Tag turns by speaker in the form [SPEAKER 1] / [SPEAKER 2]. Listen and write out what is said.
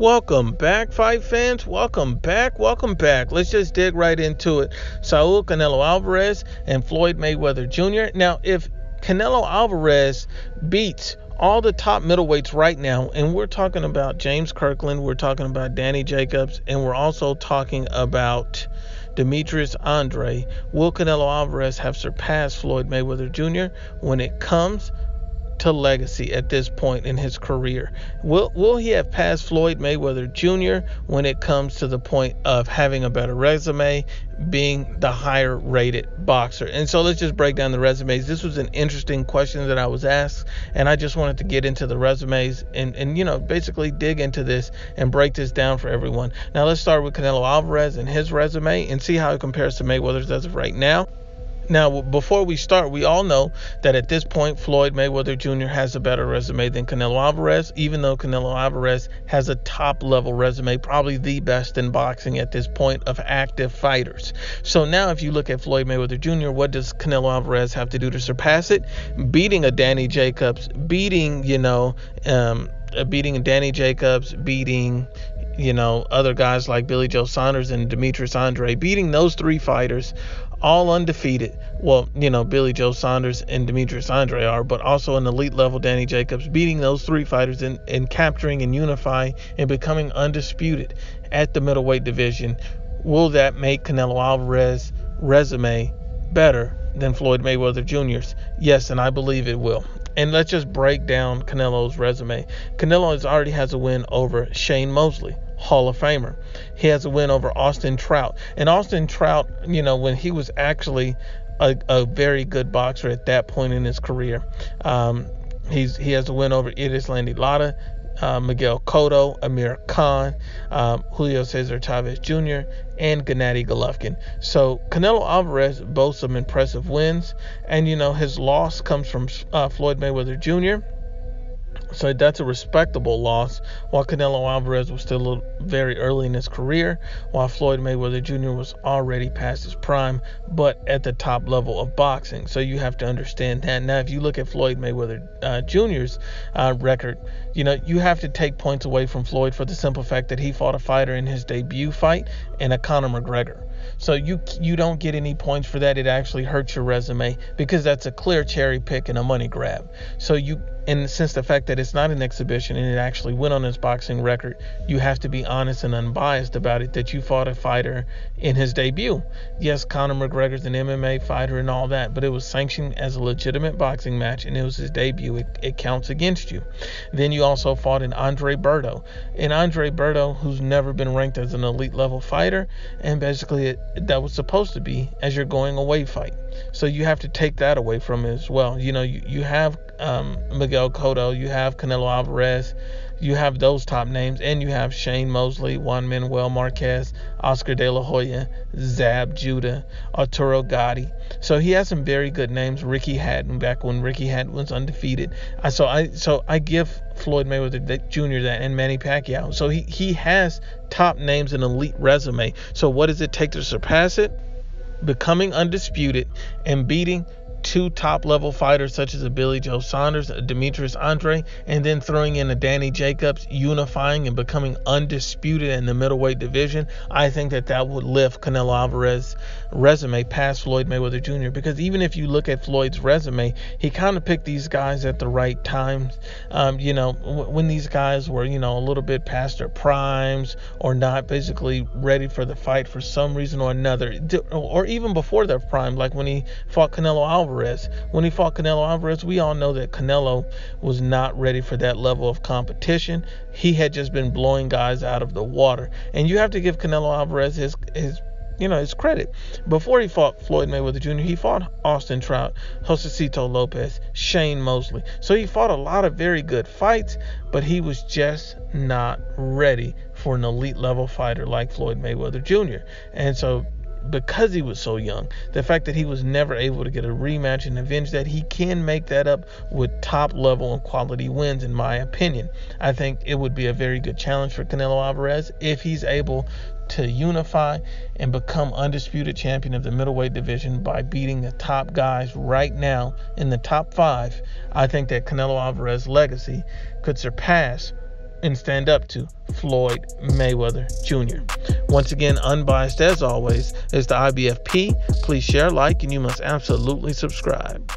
[SPEAKER 1] Welcome back, fight fans. Welcome back. Let's just dig right into it. Saul Canelo Álvarez and Floyd Mayweather Jr. Now, if Canelo Álvarez beats all the top middleweights right now, and we're talking about James Kirkland, we're talking about Danny Jacobs, and we're also talking about Demetrius Andrade, will Canelo Álvarez have surpassed Floyd Mayweather Jr. when it comes to legacy at this point in his career? Will he have passed Floyd Mayweather Jr. when it comes to the point of having a better resume, being the higher rated boxer? And so let's just break down the resumes. This was an interesting question that I was asked, and I just wanted to get into the resumes and basically dig into this and break this down for everyone. Now let's start with Canelo Álvarez and his resume and see how it compares to Mayweather's as of right now. Now, before we start, we all know that at this point, Floyd Mayweather Jr. has a better resume than Canelo Álvarez, even though Canelo Álvarez has a top-level resume, probably the best in boxing at this point of active fighters. So now if you look at Floyd Mayweather Jr., what does Canelo Álvarez have to do to surpass it? Beating a Danny Jacobs, beating Danny Jacobs, beating other guys like Billy Joe Saunders and Demetrius Andrade, beating those three fighters, all undefeated. Well, Billy Joe Saunders and Demetrius Andrade are, but also an elite level Danny Jacobs, beating those three fighters and capturing and unifying and becoming undisputed at the middleweight division. Will that make Canelo Álvarez's resume better than Floyd Mayweather Jr.'s? Yes, and I believe it will. And let's just break down Canelo's resume. Canelo already has a win over Shane Mosley, Hall of Famer. He has a win over Austin Trout. And Austin Trout, when he was actually a very good boxer at that point in his career, he has a win over Erislandy Lara, Miguel Cotto, Amir Khan, Julio Cesar Chavez Jr., and Gennady Golovkin. So Canelo Álvarez boasts some impressive wins, and his loss comes from Floyd Mayweather Jr., so that's a respectable loss, while Canelo Álvarez was still very early in his career, while Floyd Mayweather Jr. was already past his prime, but at the top level of boxing. So you have to understand that. Now, if you look at Floyd Mayweather Jr.'s record, you have to take points away from Floyd for the simple fact that he fought a fighter in his debut fight and a Conor McGregor. So you don't get any points for that. It actually hurts your resume because that's a clear cherry pick and a money grab. So and since the fact that it's not an exhibition and it actually went on his boxing record, you have to be honest and unbiased about it, that you fought a fighter in his debut. Yes, Conor McGregor's an MMA fighter and all that, but it was sanctioned as a legitimate boxing match and it was his debut. It counts against you. Then you also fought an Andre Berto. And Andre Berto, who's never been ranked as an elite level fighter, and basically that was supposed to be as your going away fight. So you have to take that away from it as well. You have Miguel Cotto, you have Canelo Álvarez, you have those top names, and you have Shane Mosley, Juan Manuel Marquez, Oscar De La Hoya, Zab Judah, Arturo Gatti. So he has some very good names. Ricky Hatton, back when Ricky Hatton was undefeated. So I give Floyd Mayweather Jr. that, and Manny Pacquiao. So he has top names and elite resume. So what does it take to surpass it? Becoming undisputed and beating two top-level fighters such as a Billy Joe Saunders, a Demetrius Andrade, and then throwing in a Danny Jacobs, unifying and becoming undisputed in the middleweight division. I think that would lift Canelo Álvarez's resume past Floyd Mayweather Jr. Because even if you look at Floyd's resume, he kind of picked these guys at the right times. When these guys were, a little bit past their primes or not basically ready for the fight for some reason or another, or even before their prime, like when he fought Canelo Álvarez. When he fought Canelo Álvarez, we all know that Canelo was not ready for that level of competition. He had just been blowing guys out of the water. And you have to give Canelo Álvarez his credit. Before he fought Floyd Mayweather Jr., he fought Austin Trout, Josecito Lopez, Shane Mosley. So he fought a lot of very good fights, but he was just not ready for an elite level fighter like Floyd Mayweather Jr. And so because he was so young, the fact that he was never able to get a rematch and avenge that, he can make that up with top level and quality wins, in my opinion. I think it would be a very good challenge for Canelo Álvarez if he's able to unify and become undisputed champion of the middleweight division by beating the top guys right now in the top 5. I think that Canelo Álvarez's legacy could surpass and stand up to Floyd Mayweather Jr. Once again, Unbiased as always is the Ibfp. Please share, like, and you must absolutely subscribe.